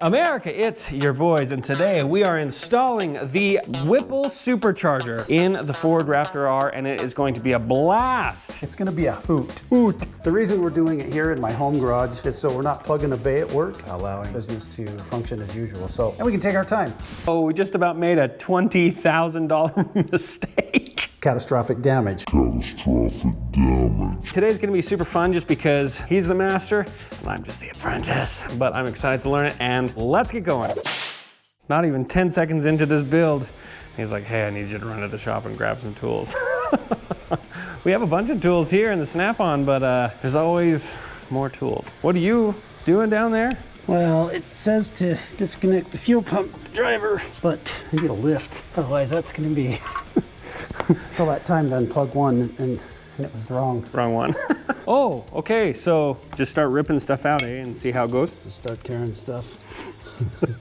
America, it's your boys, and today we are installing the Whipple Supercharger in the Ford Raptor R, and it is going to be a blast. It's gonna be a hoot. Hoot. The reason we're doing it here in my home garage is so we're not plugging a bay at work, allowing business to function as usual. And we can take our time. Oh, we just about made a $20,000 mistake. Catastrophic damage. Today's gonna be super fun just because he's the master and I'm just the apprentice, but I'm excited to learn it, and let's get going. Not even 10 seconds into this build, he's like, hey, I need you to run to the shop and grab some tools. We have a bunch of tools here in the Snap-on, but there's always more tools. What are you doing down there? Well, it says to disconnect the fuel pump driver, but I need a lift. Otherwise, that's gonna be all that time to unplug one and it was wrong. Wrong one. Oh, okay, so just start ripping stuff out, eh, and see how it goes? Just start tearing stuff.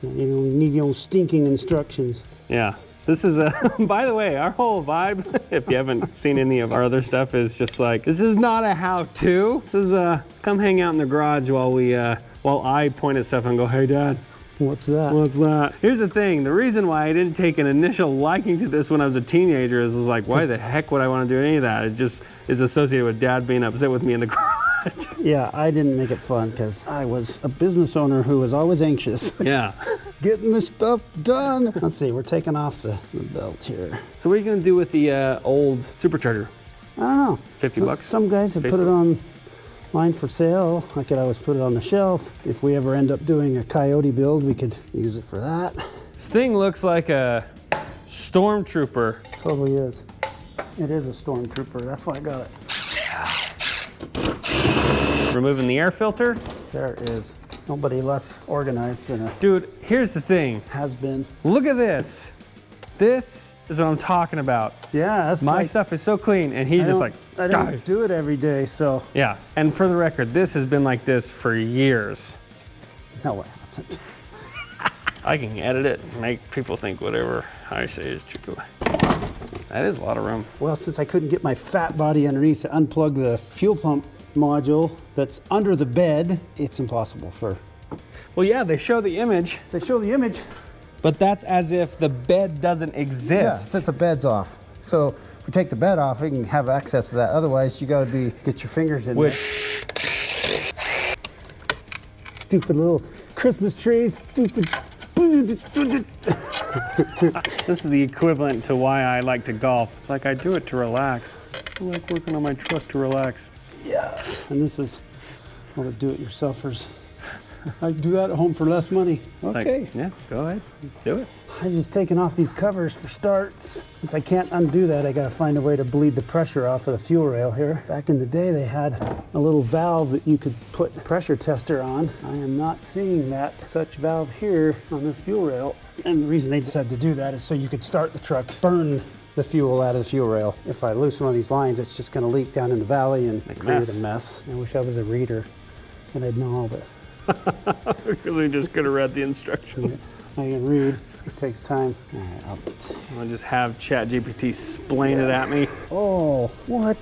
You don't need your stinking instructions. Yeah. This is by the way, our whole vibe, if you haven't seen any of our other stuff, is just like, this is not a how-to. This is come hang out in the garage while I point at stuff and go, hey, Dad. What's that? What's that? Here's the thing, the reason why I didn't take an initial liking to this when I was a teenager is like, why the heck would I want to do any of that? It just is associated with Dad being upset with me in the garage. Yeah, I didn't make it fun because I was a business owner who was always anxious. Yeah. Getting the stuff done. Let's see, we're taking off the belt here. So what are you gonna do with the old Supercharger? I don't know. 50 bucks? Some guys have Facebook. put it on line for sale. I could always put it on the shelf. If we ever end up doing a Coyote build, we could use it for that. This thing looks like a stormtrooper. Totally is. It is a stormtrooper. That's why I got it. Removing the air filter. There is nobody less organized than a Dude, here's the thing. has been. Look at this. This is what I'm talking about. Yeah, that's My like, stuff is so clean, and he's just like, I "God." don't do it every day, so Yeah, and for the record, this has been like this for years. no, it hasn't. I can edit it and make people think whatever I say is true. That is a lot of room. Well, since I couldn't get my fat body underneath to unplug the fuel pump module that's under the bed, it's impossible for. Well, yeah, they show the image, They show the image. but that's as if the bed doesn't Yeah, exist. since the bed's off. So if we take the bed off, we can have access to that. Otherwise, you got to get your fingers in Which, there. Stupid little Christmas trees. Stupid. this is the equivalent to why I like to golf. It's like I do it to relax. I like working on my truck to relax. Yeah. And this is all the do-it-yourselfers. I do that at home for less money. It's Okay. like, yeah, go ahead, do it. I'm just taking off these covers for starts. Since I can't undo that, I gotta find a way to bleed the pressure off of the fuel rail here. Back in the day, they had a little valve that you could put a pressure tester on. I am not seeing that such valve here on this fuel rail. And the reason they decided to do that is so you could start the truck, burn the fuel out of the fuel rail. If I loosen one of these lines, it's just gonna leak down in the valley and create a mess. I wish I was a reader and I'd know all this. Because we just could have read the instructions. I can read. It takes time. All right, I'll just have ChatGPT explain it at me. Oh, what?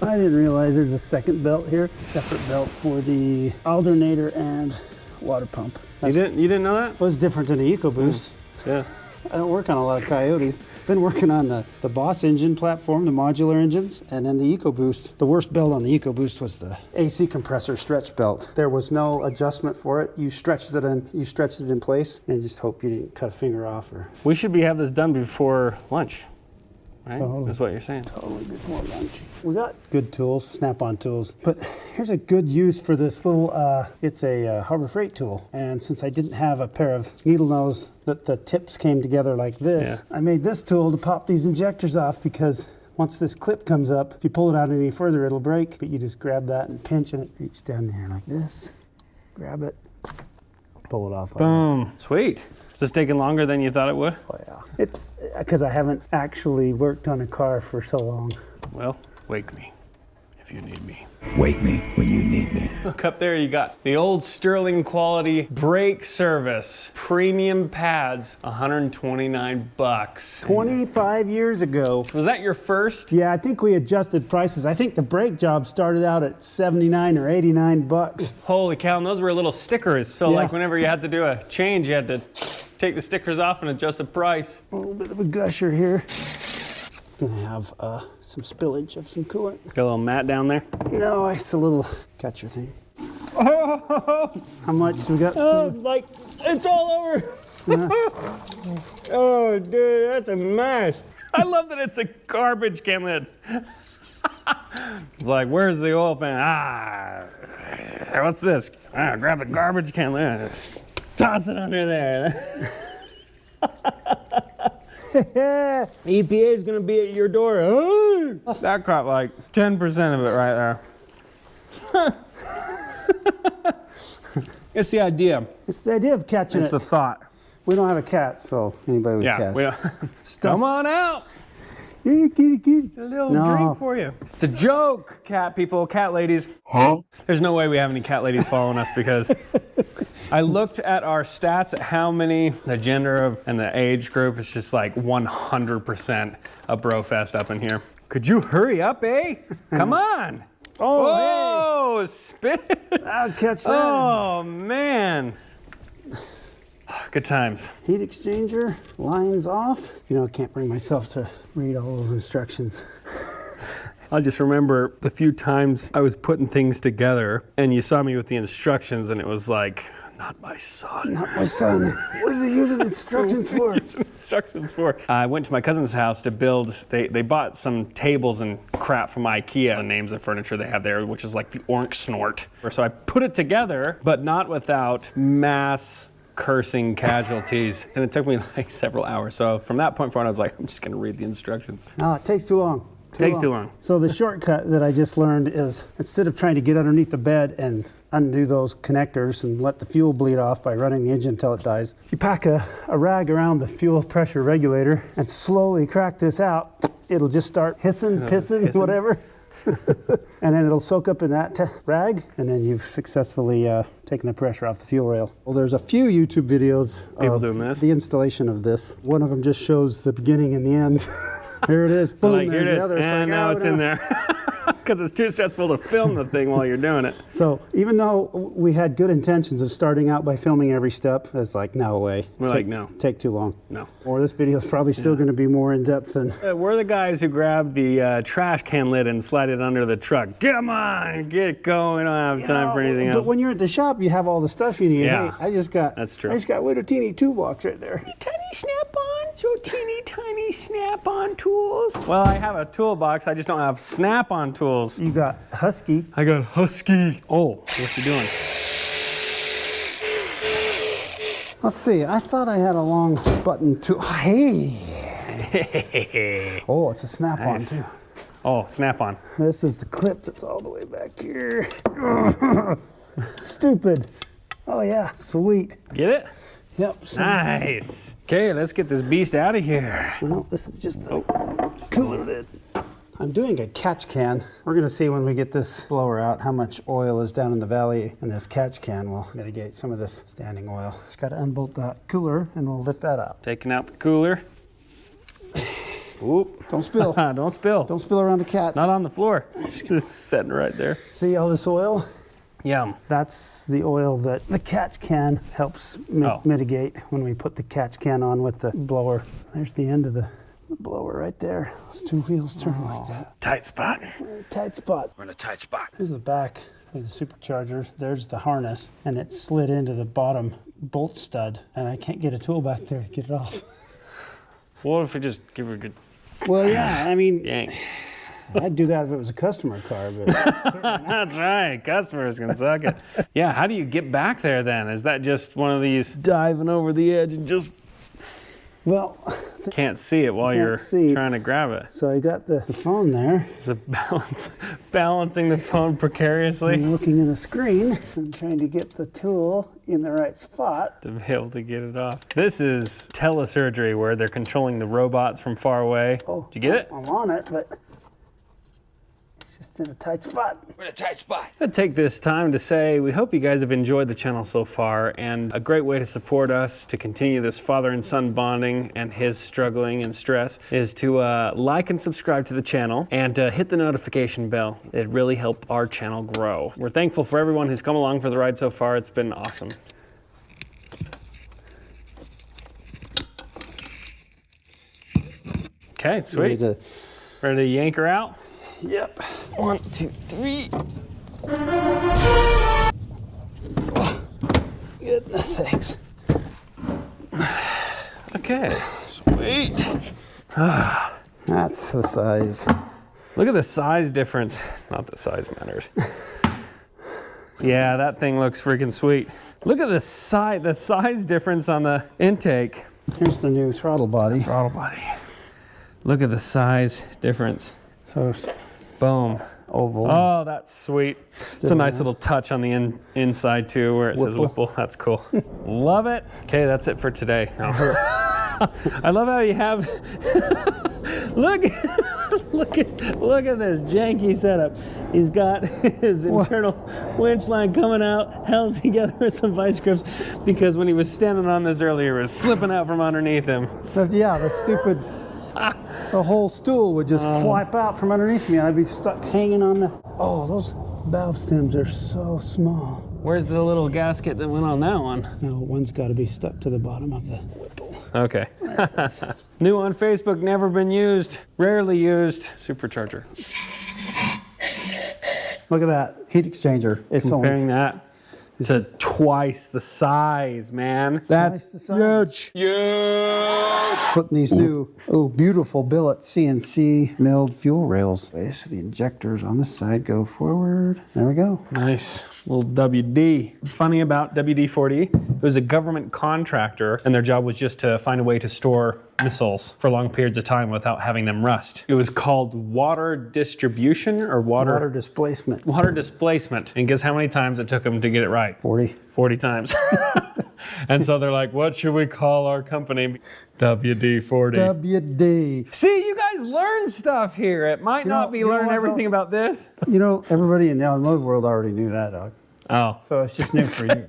I didn't realize there's a second belt here. Separate belt for the alternator and water pump. You didn't know that? Was different than the EcoBoost. Yeah. I don't work on a lot of Coyotes. Been working on the Boss engine platform, the modular engines, and then the EcoBoost. The worst belt on the EcoBoost was the AC compressor stretch belt. There was no adjustment for it. You stretched it in place, and just hope you didn't cut a finger off or. We should have this done before lunch, right? Totally. That's what you're saying. Totally before lunch. We got good tools, Snap-on tools, but here's a good use for this little, it's a Harbor Freight tool. And since I didn't have a pair of needle nose that the tips came together like this, I made this tool to pop these injectors off because once this clip comes up, if you pull it out any further, it'll break. But you just grab that and pinch and it reaches down there like this. Grab it, pull it off. Boom, sweet. Is this taking longer than you thought it would? Oh yeah. It's because I haven't actually worked on a car for so long. Well, wake me if you need me. Wake me when you need me. Look up there, you got the old Sterling quality brake service, premium pads, 129 bucks. 25 years ago. Was that your first? Yeah, I think we adjusted prices. I think the brake job started out at 79 or 89 bucks. Holy cow, and those were little stickers. So like whenever you had to do a change, you had to take the stickers off and adjust the price. A little bit of a gusher here. Gonna have some spillage of some coolant. Got a little mat down there. No, it's a little catcher thing. Oh, How much we got? like it's all over. Oh, dude, that's a mess. I love that it's a garbage can lid. It's like, where's the oil pan? What's this? Grab the garbage can lid. Toss it under there. EPA is gonna be at your door. That caught like 10% of it right there. It's the idea. It's the idea of catching It's it. the thought. We don't have a cat, so anybody with cats. We don't. Come on out. Kitty, kitty, kitty. A little drink for you. It's a joke, cat people, cat ladies. Huh? There's no way we have any cat ladies following us because I looked at our stats at how many, the gender of and the age group is just like 100% a bro fest up in here. Could you hurry up, eh? Come on. Oh, Oh, spit. hey, I'll catch that. Oh, man. Good times. Heat exchanger, lines off. You know, I can't bring myself to read all those instructions. I just remember the few times I was putting things together and you saw me with the instructions and it was like, not my son. Not my son. What is he using instructions for? Instructions for. I went to my cousin's house to build, they bought some tables and crap from IKEA, the names of furniture they have there, which is like the Ork Snort. So I put it together, but not without mass cursing casualties. And it took me like several hours. So from that point forward, I was like, I'm just gonna read the instructions. No, it takes too long. Takes too long. So the shortcut that I just learned is instead of trying to get underneath the bed and undo those connectors and let the fuel bleed off by running the engine until it dies, you pack a rag around the fuel pressure regulator and slowly crack this out. It'll just start hissing, pissing, whatever. And then it'll soak up in that rag, and then you've successfully taken the pressure off the fuel rail. Well, there's a few YouTube videos of doing this. the installation of this. One of them just shows the beginning and the end. Here it is. Boom, Like, here it there's is. the other. And now it's in there. Because it's too stressful to film the thing while you're doing it. So even though we had good intentions of starting out by filming every step, it's like, no way. We're like, no. Take too long. No. Or this video is probably still going to be more in depth than. We're the guys who grab the trash can lid and slide it under the truck. Come on, get going. We don't have time for anything But else. when you're at the shop, you have all the stuff you need. Yeah. Hey, I just got. That's true. I just got little teeny toolbox right there. Tiny snap-on, so teeny tiny snap-on tools. Well, I have a toolbox. I just don't have snap-on tools. You got Husky. I got Husky. Oh, what's he doing? Let's see. I thought I had a long button tool. Hey. Oh, it's a snap-on Nice. too. Oh, snap-on. This is the clip that's all the way back here. Stupid. Oh yeah, sweet. Get it? Yep. Nice. Okay, let's get this beast out of here. No, this is just the cooler lid. I'm doing a catch can. We're gonna see when we get this blower out how much oil is down in the valley, and this catch can will mitigate some of this standing oil. Just gotta unbolt the cooler and we'll lift that out. Taking out the cooler. Oop. Don't spill. Don't spill. Don't spill around the cats. Not on the floor. Just gonna set it right there. See all this oil? Yum. That's the oil that the catch can helps mitigate when we put the catch can on with the blower. There's the end of the blower right there. Those two wheels turn like that. Tight spot. Tight spot. We're in a tight spot. Here's the back of the supercharger. There's the harness, and it slid into the bottom bolt stud, and I can't get a tool back there to get it off. What if we just give her a good Well, yeah, I mean, yank? I'd do that if it was a customer car, but That's right. Customers can suck it. Yeah, how do you get back there then? Is that just one of these diving over the edge and just well, can't see it while Can't you're see. trying to grab it? so I got the phone there. Is it balancing the phone precariously I'm looking in the screen and trying to get the tool in the right spot. to be able to get it off? This is telesurgery where they're controlling the robots from far away. Oh, Did you get it? I'm on it, but it's Just in a tight spot. We're in a tight spot. I'd take this time to say we hope you guys have enjoyed the channel so far, and a great way to support us to continue this father and son bonding and his struggling and stress is to like and subscribe to the channel and hit the notification bell. It really helps our channel grow. We're thankful for everyone who's come along for the ride so far. It's been awesome. Okay, sweet. Ready to yank her out? Yep. 1, 2, 3. Goodness sakes. Okay, sweet. That's the size. Look at the size difference. Not that size matters. Yeah, that thing looks freaking sweet. Look at the size difference on the intake. Here's the new throttle body. Throttle body. Look at the size difference. So Boom. oval. Oh, that's sweet. It's a nice little touch on the inside too, where it says Whipple. That's cool. Love it. Okay, that's it for today. I love how you have. Look at this janky setup. He's got his internal winch line coming out, held together with some vice grips, because when he was standing on this earlier, it was slipping out from underneath him. Yeah, the stupid. The whole stool would just flap out from underneath me, and I'd be stuck hanging on the. Oh, those valve stems are so small. Where's the little gasket that went on that one? No, one's got to be stuck to the bottom of the Whipple. Okay. New on Facebook, never been used, rarely used. Supercharger. Look at that heat exchanger. It's Comparing that. It's twice the size, man. That's the size. huge. Putting these new, beautiful billet CNC milled fuel rails. Base of the injectors on this side go forward. There we go. Nice. Little WD. Funny about WD-40, it was a government contractor, and their job was just to find a way to store missiles for long periods of time without having them rust. It was called water distribution or water displacement. Water displacement. And guess how many times it took them to get it right? 40. 40 times. And so they're like, what should we call our company? WD-40. WD. See, you guys learn stuff here. It might not be learning everything about this. You know, everybody in the automotive world already knew that, dog. Oh. So it's just new for you.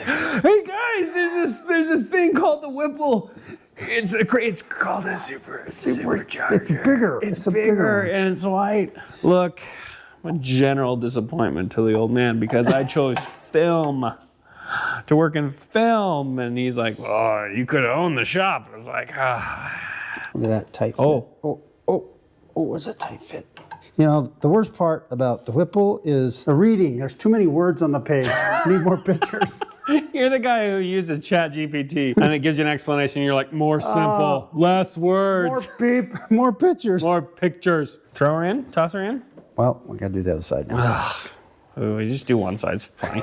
Hey guys, there's this thing called the Whipple. It's called a Supercharger. It's bigger. It's bigger and it's white. Look, I'm a general disappointment to the old man because I chose film to work in film, and he's like, "Oh, you could have owned the shop." I was like, "Ah." Look at that tight fit. Oh, it's a tight fit. You know, the worst part about the Whipple is the reading. There's too many words on the page. Need more pictures. You're the guy who uses ChatGPT, and it gives you an explanation. You're like, more simple, less words. More beep, more pictures. More pictures. Throw her in, toss her in. Well, we gotta do the other side now. We just do one side's funny.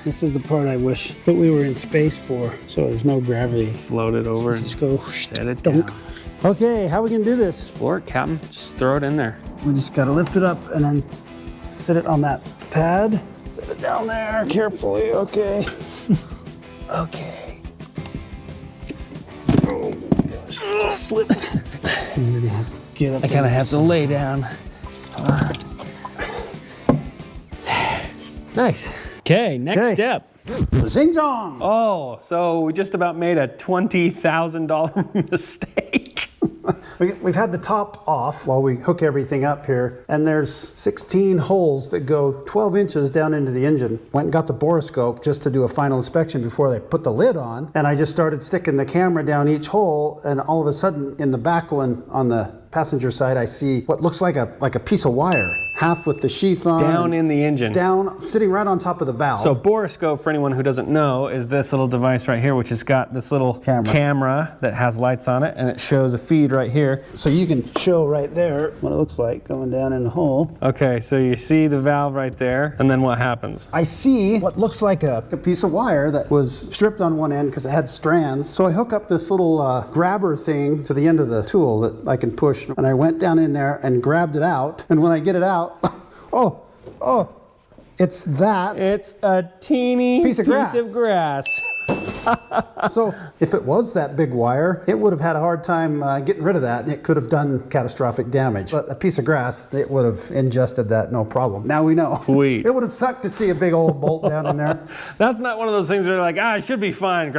This is the part I wish that we were in space for, so there's no gravity. Float it over and Just go set it dunk. down. Okay, how are we gonna do this? Floor it, Captain. Just throw it in there. We just gotta lift it up and then sit it on that pad. Set it down there carefully, okay. Okay. Oh gosh, just slipped. I'm gonna have to get up. I kind of have to lay down. Nice. Okay, next step. Zing zong! Oh, so we just about made a $20,000 mistake. We've had the top off while we hook everything up here, and there's 16 holes that go 12 inches down into the engine. Went and got the borescope just to do a final inspection before they put the lid on, and I just started sticking the camera down each hole, and all of a sudden in the back one on the passenger side I see what looks like a piece of wire, half with the sheath on. Down in the engine. Down, sitting right on top of the valve. So borescope, for anyone who doesn't know, is this little device right here, which has got this little camera that has lights on it, and it shows a feed right here. So you can show right there what it looks like going down in the hole. Okay, so you see the valve right there, and then what happens? I see what looks like a piece of wire that was stripped on one end because it had strands. So I hook up this little grabber thing to the end of the tool that I can push, and I went down in there and grabbed it out. And when I get it out, oh, It's that. It's a teeny Piece of grass. So if it was that big wire, it would have had a hard time getting rid of that, and it could have done catastrophic damage. But a piece of grass, it would have ingested that no problem. Now we know. Sweet. It would have sucked to see a big old bolt down in there. That's not one of those things where you're like, it should be fine.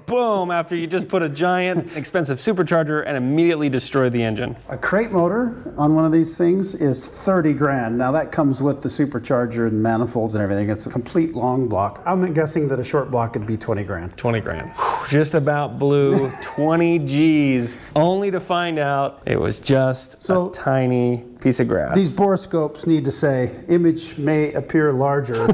Boom, after you just put a giant expensive supercharger and immediately destroy the engine. A crate motor on one of these things is 30 grand. Now that comes with the supercharger and manifolds and everything. It's a complete long block. I'm guessing that a short block would be 20 grand. 20 grand. Just about blew 20 G's, only to find out it was just a tiny piece of grass. These borescopes need to say, image may appear larger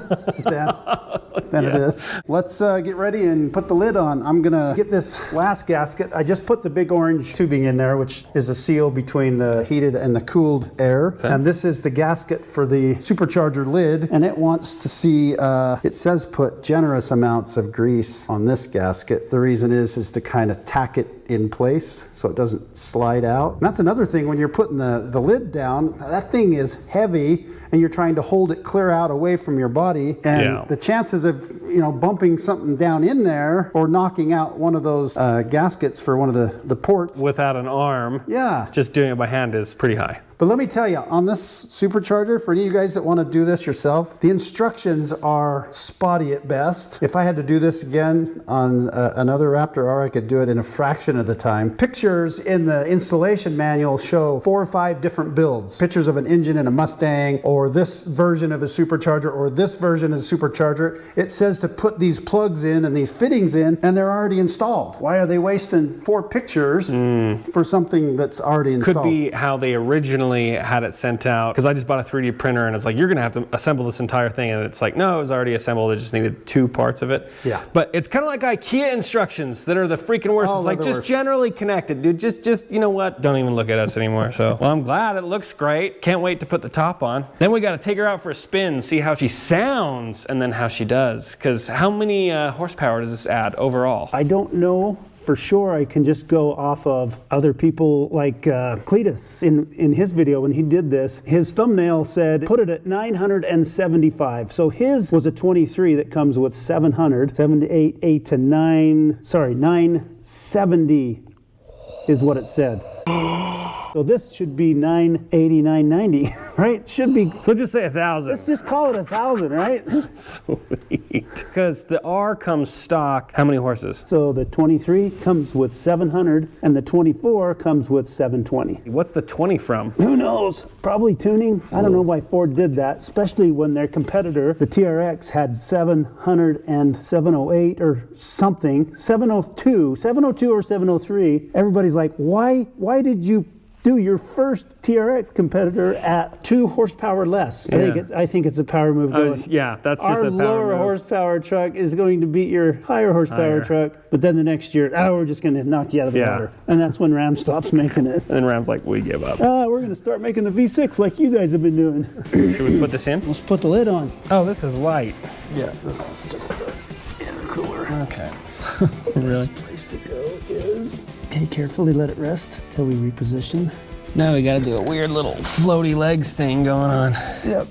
than it is. Let's get ready and put the lid on. I'm gonna get this last gasket. I just put the big orange tubing in there, which is a seal between the heated and the cooled air. Okay. And this is the gasket for the supercharger lid, and it wants to see, it says put generous amounts of grease on this gasket. The reason is to kind of tack it in place so it doesn't slide out. And that's another thing when you're putting the lid down, that thing is heavy and you're trying to hold it clear out away from your body. And the chances of, bumping something down in there or knocking out one of those gaskets for one of the ports. Without an arm, just doing it by hand is pretty high. But let me tell you, on this supercharger, for any of you guys that want to do this yourself, the instructions are spotty at best. If I had to do this again on another Raptor R, I could do it in a fraction of the time. Pictures in the installation manual show 4 or 5 different builds. Pictures of an engine in a Mustang, or this version of a supercharger, or this version of a supercharger. It says to put these plugs in and these fittings in, and they're already installed. Why are they wasting 4 pictures for something that's already installed? Could be how they originally had it sent out, because I just bought a 3D printer and it's like, you're gonna have to assemble this entire thing, and it's like, no, it was already assembled, it just needed 2 parts of it. Yeah. But it's kind of like IKEA instructions that are the freaking worst. It's like, just generally connected, dude. Just you know what? Don't even look at us anymore. So, well, I'm glad it looks great. Can't wait to put the top on. Then we got to take her out for a spin, see how she sounds, and then how she does. Because how many horsepower does this add overall? I don't know. For sure, I can just go off of other people like Cletus in his video when he did this. His thumbnail said, put it at 975. So his was a 23 that comes with 700, 7 to 8 to 9, sorry, 970 is what it said. So this should be 980, 990, right? Should be. So just say 1,000. Let's just call it 1,000, right? Sweet. Because the R comes stock, how many horses? So the 23 comes with 700 and the 24 comes with 720. What's the 20 from? Who knows? Probably tuning. I don't know why Ford did that, especially when their competitor, the TRX, had 700 and 708 or something, 702 or 703. Everybody's like, why did you do your first TRX competitor at 2 horsepower less? Yeah. I think it's a power move going. Yeah, that's just our a power lower move. Horsepower truck is going to beat your higher horsepower truck, but then the next year, we're just going to knock you out of the water. And that's when Ram stops making it. And Ram's like, we give up. We're going to start making the V6 like you guys have been doing. Should we put this in? Let's put the lid on. Oh, this is light. Yeah, this is just the intercooler. Okay. The best place to go is, okay, carefully let it rest till we reposition. Now we gotta do a weird little floaty legs thing going on. Yep.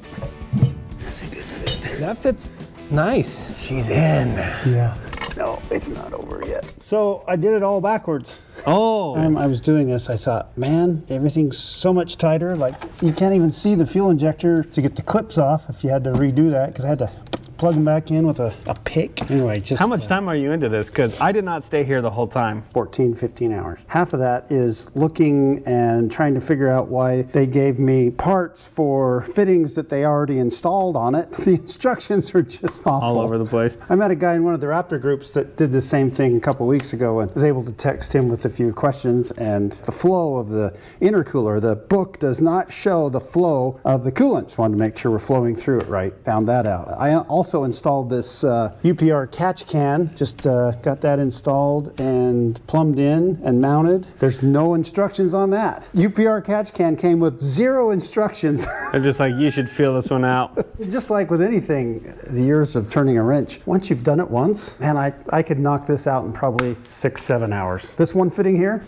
That's a good fit. That fits nice. She's in. Yeah. No, it's not over yet. So I did it all backwards. Oh. I was doing this, I thought, man, everything's so much tighter. Like, you can't even see the fuel injector to get the clips off if you had to redo that, because I had to plug them back in with a pick. Anyway, just... How much time are you into this? Because I did not stay here the whole time. 14, 15 hours. Half of that is looking and trying to figure out why they gave me parts for fittings that they already installed on it. The instructions are just awful. All over the place. I met a guy in one of the Raptor groups that did the same thing a couple weeks ago and was able to text him with a few questions, and the flow of the intercooler, the book does not show the flow of the coolant. Just wanted to make sure we're flowing through it right. Found that out. I also installed this UPR catch can, just got that installed and plumbed in and mounted. There's no instructions on that. UPR catch can came with 0 instructions. They're just like, you should feel this one out. Just like with anything, the years of turning a wrench, once you've done it once, man, I could knock this out in probably 6-7 hours. This fitting here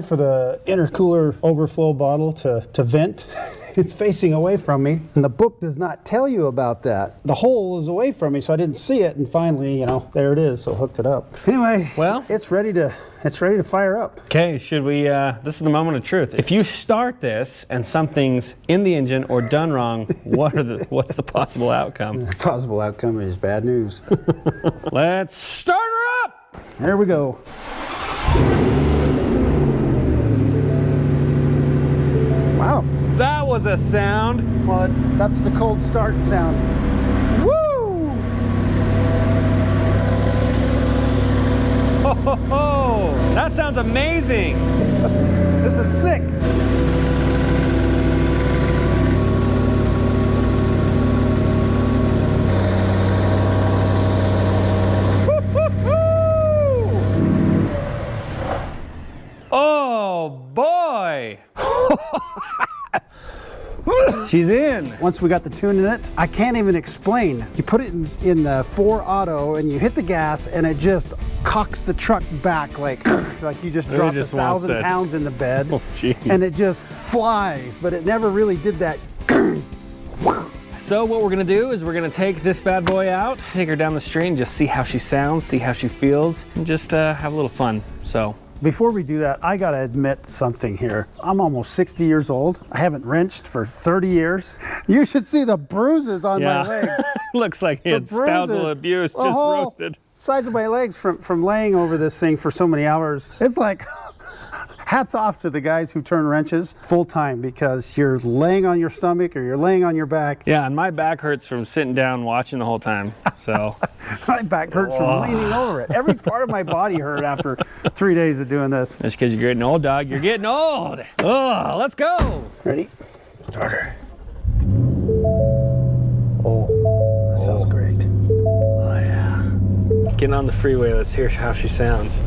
for the intercooler overflow bottle to vent. it's facing away from me, and the book does not tell you about that. The hole is away from me, so I didn't see it, and finally, you know, there it is, so hooked it up. Anyway, well, it's ready to fire up. Okay, should we, this is the moment of truth. If you start this and something's in the engine or done wrong, what's the possible outcome? The possible outcome is bad news. Let's start her up! There we go. Wow. That was a sound. Well, that's the cold start sound. Woo! Ho, ho, ho. That sounds amazing. This is sick. Oh boy! She's in. Once we got the tune in it, I can't even explain. You put it in the 4 auto and you hit the gas and it just cocks the truck back like you just dropped 1,000 pounds in the bed. Oh, geez. And it just flies, but it never really did that. So what we're gonna do is we're gonna take this bad boy out, take her down the street and just see how she sounds, see how she feels, and just have a little fun, so. Before we do that, I gotta admit something here. I'm almost 60 years old. I haven't wrenched for 30 years. You should see the bruises on my legs. Looks like he had spousal abuse, just roasted. Sides of my legs from laying over this thing for so many hours. It's like, hats off to the guys who turn wrenches full time, because you're laying on your stomach or you're laying on your back. Yeah, and my back hurts from sitting down watching the whole time, so. My back hurts from leaning over it. Every part of my body hurt after 3 days of doing this. That's because you're getting old, dog. You're getting old. Oh, let's go. Ready? Starter. Oh, that sounds great. Oh, yeah. Getting on the freeway, let's hear how she sounds.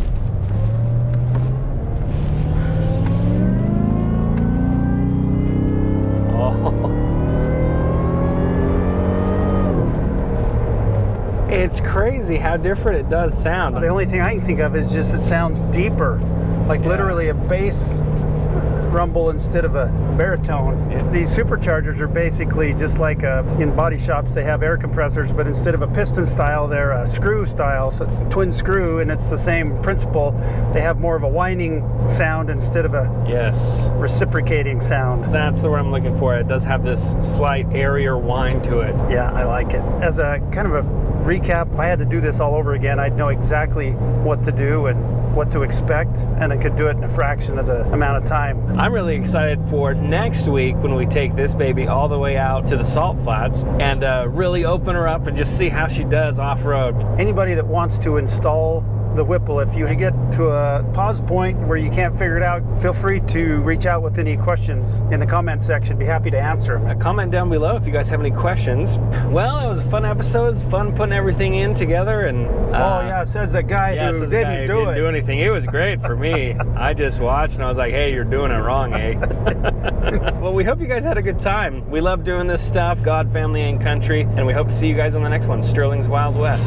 It's crazy how different it does sound. The only thing I can think of is just it sounds deeper, like literally a bass rumble instead of a baritone. Yeah. These superchargers are basically just like in body shops they have air compressors, but instead of a piston style, they're a screw style, so twin screw, and it's the same principle. They have more of a whining sound instead of a reciprocating sound. That's the word I'm looking for. It does have this slight airier whine to it. Yeah, I like it. As a kind of a recap, if I had to do this all over again, I'd know exactly what to do and what to expect, and I could do it in a fraction of the amount of time. I'm really excited for next week when we take this baby all the way out to the salt flats and really open her up and just see how she does off-road. Anybody that wants to install the Whipple, if you get to a pause point where you can't figure it out, feel free to reach out with any questions in the comment section. Be happy to answer them. Comment down below if you guys have any questions. Well, it was a fun episode. It was fun putting everything in together. And oh yeah, says the guy who didn't do anything. It was great for me. I just watched and I was like, hey, you're doing it wrong, eh? Well, we hope you guys had a good time. We love doing this stuff, God, family, and country, and we hope to see you guys on the next one, Sterling's Wild West.